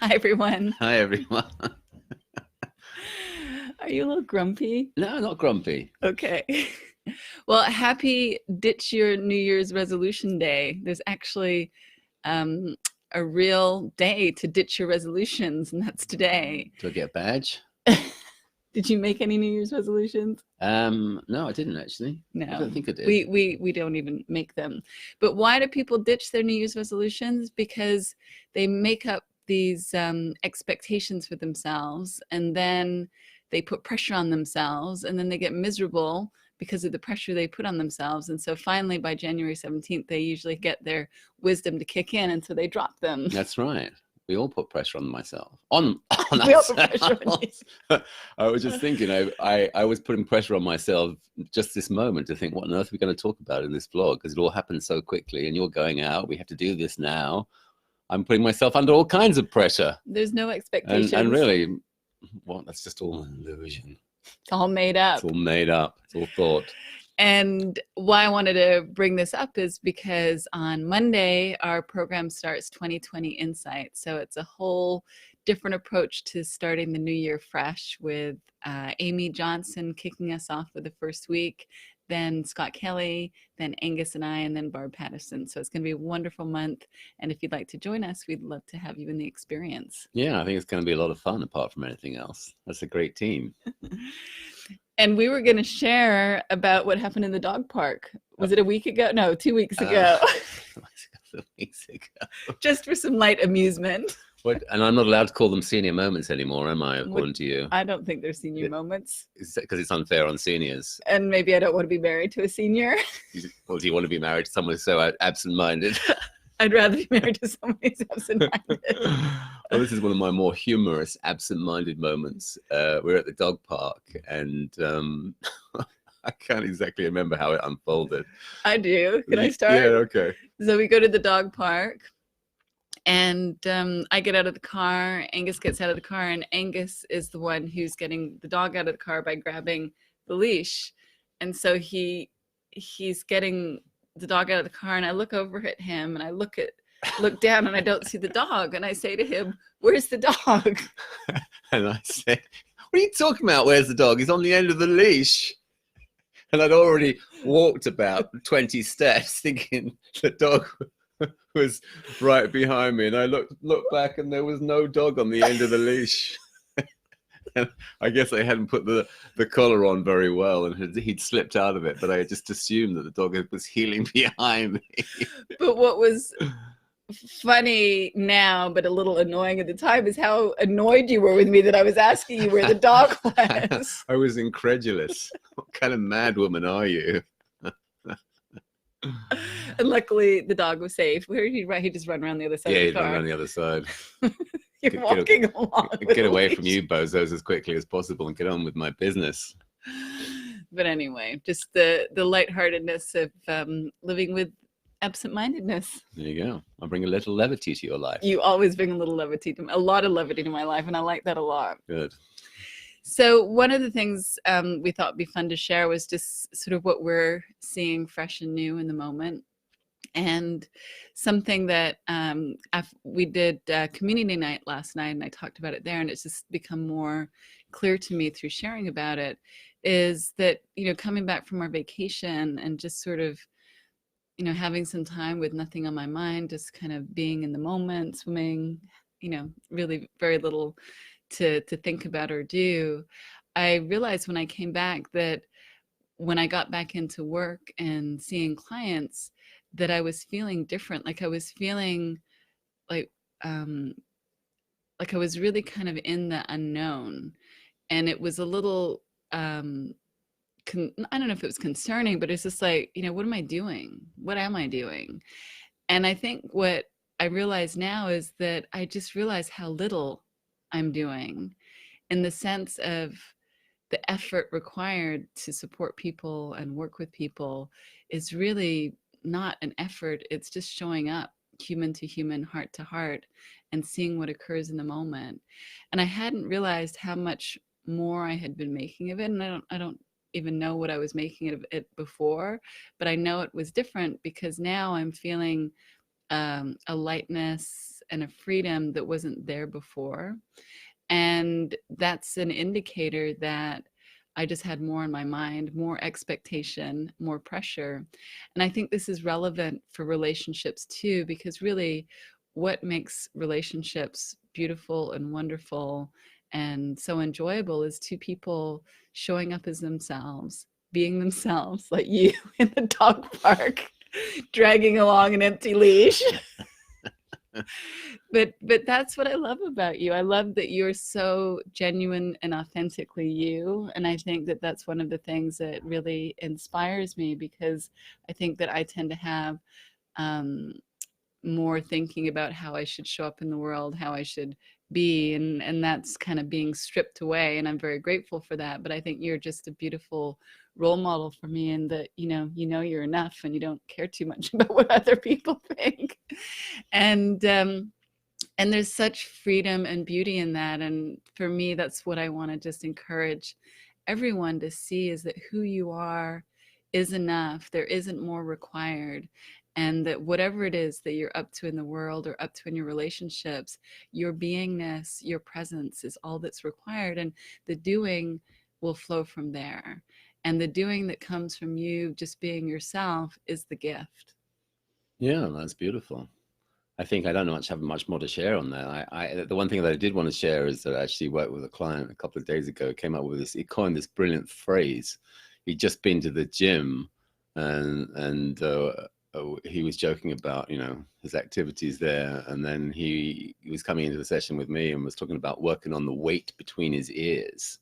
Hi, everyone. Hi, everyone. Are you a little grumpy? No, not grumpy. Okay. Well, happy Ditch Your New Year's Resolution Day. There's actually um, a real day to ditch your resolutions, and that's today. Do I get a badge? Did you make any New Year's resolutions? No, I didn't actually. I No, don't think I did. we don't even make them. But why do people ditch their New Year's resolutions? Because they make up these expectations for themselves, and then they put pressure on themselves, and then they get miserable because of the pressure they put on themselves. And so finally, by January 17th, they usually get their wisdom to kick in, and so they drop them. That's right. We all put pressure on myself. On We all put pressure on you. I was just thinking, I was putting pressure on myself just this moment to think, what on earth are we going to talk about in this vlog? Because it all happened so quickly, and you're going out. We have to do this now. I'm putting myself under all kinds of pressure. There's no expectations. And really, well, that's just all an illusion. It's all made up. It's all made up. It's all thought. And why I wanted to bring this up is because on Monday, our program starts 2020 Insight. So it's a whole different approach to starting the new year fresh, with Amy Johnson kicking us off for the first week, then Scott Kelly, then Angus and I, and then Barb Patterson. So it's going to be a wonderful month. And if you'd like to join us, we'd love to have you in the experience. Yeah, I think it's going to be a lot of fun apart from anything else. That's a great team. And we were going to share about what happened in the dog park. Was it a week ago? No, 2 weeks ago. 2 weeks ago. Just for some light amusement. What? And I'm not allowed to call them senior moments anymore, am I, according to you? I don't think they're senior moments. Because it's unfair on seniors. And maybe I don't want to be married to a senior. Or do you want to be married to someone who's so absent-minded? I'd rather be married to someone who's absent-minded. Well, this is one of my more humorous absent-minded moments. We're at the dog park, and I can't exactly remember how it unfolded. I do. Can I start? Yeah, okay. So we go to the dog park, and I get out of the car. Angus gets out of the car, and Angus is the one who's getting the dog out of the car by grabbing the leash. And so he's getting the dog out of the car, and I look over at him, and I look down, and I don't see the dog, and I say to him, "Where's the dog?" And I say, "What are you talking about? Where's the dog? He's on the end of the leash." And I'd already walked about 20 steps thinking the dog was right behind me, and I looked back, and there was no dog on the end of the leash. And I guess I hadn't put the collar on very well, and he'd slipped out of it, but I just assumed that the dog was heeling behind me. But what was funny now, but a little annoying at the time, is how annoyed you were with me that I was asking you where the dog was. I was incredulous. What kind of mad woman are you? And luckily the dog was safe. Where did he run? He just ran around the other side of the car. Yeah, he ran around the other side. You're walking along. Get away from you bozos as quickly as possible and get on with my business. But anyway, just the lightheartedness of living with absent-mindedness. There you go. I'll bring a little levity to your life. You always bring a little levity, a lot of levity to my life, and I like that a lot. Good. So one of the things we thought would be fun to share was just sort of what we're seeing fresh and new in the moment. And something that we did community night last night, and I talked about it there, and it's just become more clear to me through sharing about it, is that, coming back from our vacation and just sort of, having some time with nothing on my mind, just kind of being in the moment, swimming, really very little to think about or do. I realized when I came back that when I got back into work and seeing clients, that I was feeling different. Like I was feeling like I was really kind of in the unknown, and it was a little I don't know if it was concerning, but it's just like, what am I doing? What am I doing? And I think what I realize now is that I just realize how little I'm doing, in the sense of the effort required to support people and work with people is really not an effort. It's just showing up human to human, heart to heart, and seeing what occurs in the moment. And I hadn't realized how much more I had been making of it. And I don't even know what I was making of it before, but I know it was different because now I'm feeling a lightness and a freedom that wasn't there before. And that's an indicator that I just had more in my mind, more expectation, more pressure. And I think this is relevant for relationships too, because really what makes relationships beautiful and wonderful and so enjoyable is two people showing up as themselves, being themselves, like you in the dog park, dragging along an empty leash. But that's what I love about you. I love that you're so genuine and authentically you. And I think that that's one of the things that really inspires me, because I think that I tend to have more thinking about how I should show up in the world, how I should be, and that's kind of being stripped away, and I'm very grateful for that. But I think you're just a beautiful role model for me, and that you know you're enough and you don't care too much about what other people think. And there's such freedom and beauty in that. And for me, that's what I want to just encourage everyone to see, is that who you are is enough. There isn't more required. And that whatever it is that you're up to in the world or up to in your relationships, your beingness, your presence is all that's required. And the doing will flow from there. And the doing that comes from you just being yourself is the gift. Yeah, that's beautiful. I think I don't have much more to share on that. The one thing that I did want to share is that I actually worked with a client a couple of days ago, came up with this, he coined this brilliant phrase. He'd just been to the gym and he was joking about, his activities there. And then he was coming into the session with me and was talking about working on the weight between his ears.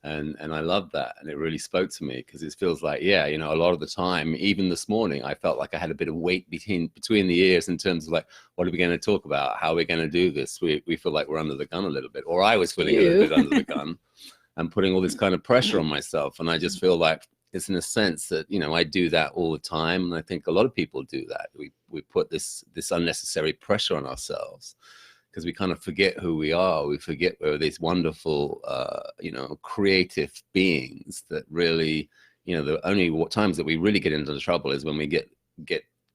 And I love that. And it really spoke to me, because it feels like, a lot of the time, even this morning, I felt like I had a bit of weight between the ears in terms of like, what are we going to talk about? How are we going to do this? We feel like we're under the gun a little bit, or I was feeling a little bit under the gun and putting all this kind of pressure on myself. And I just feel like it's in a sense that, I do that all the time. And I think a lot of people do that. We put this unnecessary pressure on ourselves, because we kind of forget who we are. We forget we're these wonderful, creative beings that really, the only times that we really get into trouble is when we get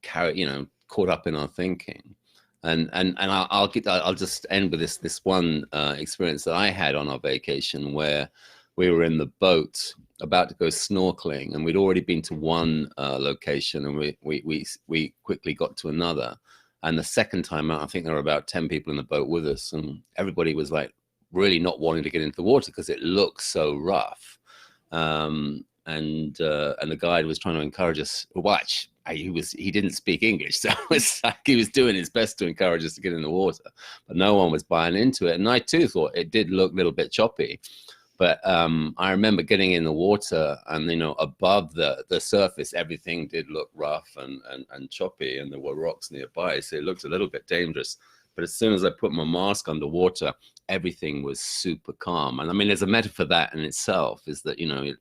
carried, caught up in our thinking. And I'll just end with this one experience that I had on our vacation, where we were in the boat about to go snorkeling, and we'd already been to one location, and we quickly got to another. And the second time out, I think there were about 10 people in the boat with us, and everybody was like really not wanting to get into the water because it looked so rough. And the guide was trying to encourage us. Watch, he didn't speak English, so it was like he was doing his best to encourage us to get in the water, but no one was buying into it. And I too thought it did look a little bit choppy. But I remember getting in the water, and above the surface, everything did look rough and choppy, and there were rocks nearby, so it looked a little bit dangerous. But as soon as I put my mask underwater, everything was super calm. And I mean, there's a metaphor for that in itself, is that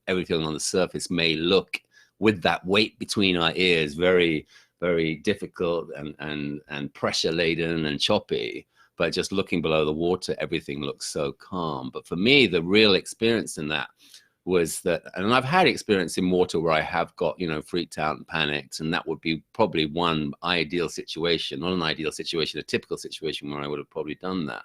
everything on the surface may look, with that weight between our ears, very, very difficult and pressure laden and choppy. But just looking below the water, everything looks so calm. But for me, the real experience in that was that, and I've had experience in water where I have got, freaked out and panicked, and that would be probably one ideal situation, not an ideal situation, a typical situation where I would have probably done that.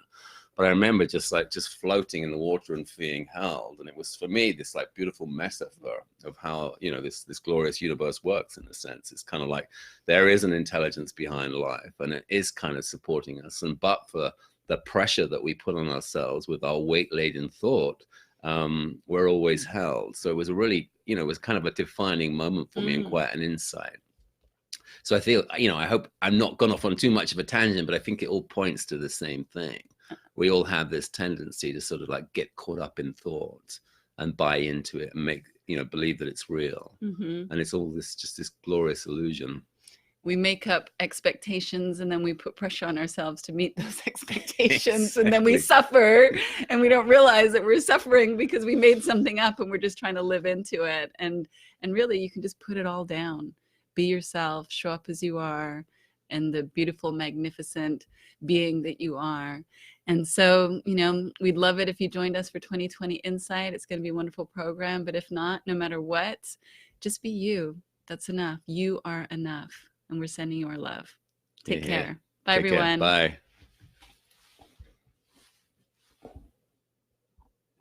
But I remember just floating in the water and being held. And it was, for me, this like beautiful metaphor of how, this glorious universe works, in a sense. It's kind of like there is an intelligence behind life, and it is kind of supporting us. And but for the pressure that we put on ourselves with our weight-laden thought, we're always held. So it was a really, it was kind of a defining moment for me and quite an insight. So I feel, I hope I'm not gone off on too much of a tangent, but I think it all points to the same thing. We all have this tendency to sort of like get caught up in thought and buy into it and make, believe that it's real. And it's all this glorious illusion. We make up expectations, and then we put pressure on ourselves to meet those expectations. Exactly. And then we suffer, and we don't realize that we're suffering because we made something up and we're just trying to live into it. And really, you can just put it all down. Be yourself, show up as you are, and the beautiful, magnificent being that you are. And so, we'd love it if you joined us for 2020 Insight. It's going to be a wonderful program. But if not, no matter what, just be you. That's enough. You are enough. And we're sending you our love. Take care. Bye, everyone. Bye.